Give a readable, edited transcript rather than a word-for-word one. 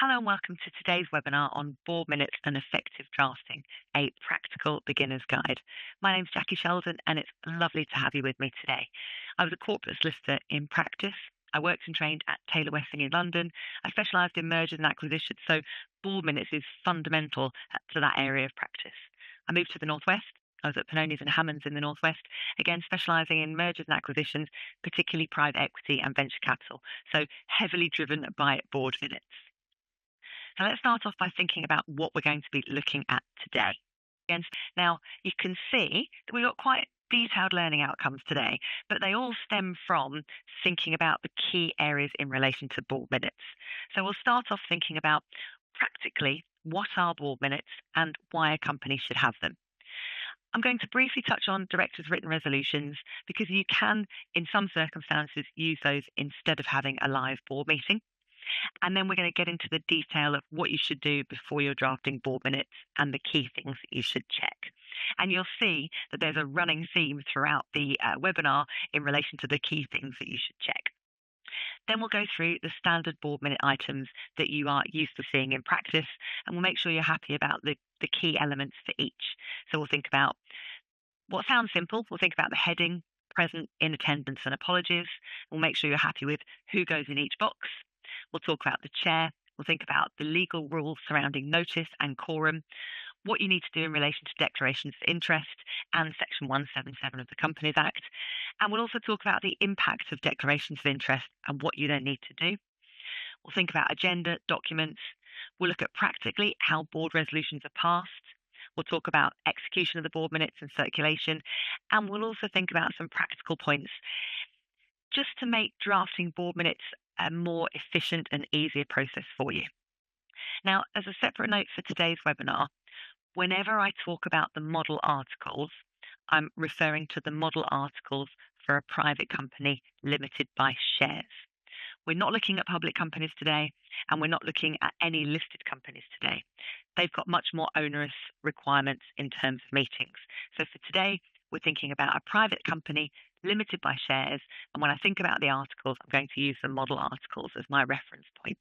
Hello and welcome to today's webinar on board minutes and effective drafting, a practical beginner's guide. My name's Jackie Sheldon and it's lovely to have you with me today. I was a corporate solicitor in practice. I worked and trained at Taylor Wessing in London. I specialised in mergers and acquisitions, so board minutes is fundamental to that area of practice. I moved to the Northwest. I was at Panonis and Hammonds in the Northwest, again specialising in mergers and acquisitions, particularly private equity and venture capital, so heavily driven by board minutes. So let's start off by thinking about what we're going to be looking at today. Now, you can see that we've got quite detailed learning outcomes today, but they all stem from thinking about the key areas in relation to board minutes. So we'll start off thinking about practically what are board minutes and why a company should have them. I'm going to briefly touch on directors' written resolutions because you can, in some circumstances, use those instead of having a live board meeting. And then we're going to get into the detail of what you should do before you're drafting board minutes and the key things that you should check. And you'll see that there's a running theme throughout the webinar in relation to the key things that you should check. Then we'll go through the standard board minute items that you are used to seeing in practice, and we'll make sure you're happy about the key elements for each. So we'll think about what sounds simple. We'll think about the heading, present, in attendance, and apologies. We'll make sure you're happy with who goes in each box. We'll talk about the chair. We'll think about the legal rules surrounding notice and quorum, what you need to do in relation to declarations of interest and Section 177 of the Companies Act. And we'll also talk about the impact of declarations of interest and what you then need to do. We'll think about agenda, documents. We'll look at practically how board resolutions are passed. We'll talk about execution of the board minutes and circulation. And we'll also think about some practical points just to make drafting board minutes a more efficient and easier process for you. Now, as a separate note for today's webinar, whenever I talk about the model articles, I'm referring to the model articles for a private company limited by shares. We're not looking at public companies today, and we're not looking at any listed companies today. They've got much more onerous requirements in terms of meetings. So for today, we're thinking about a private company limited by shares. And when I think about the articles, I'm going to use the model articles as my reference point.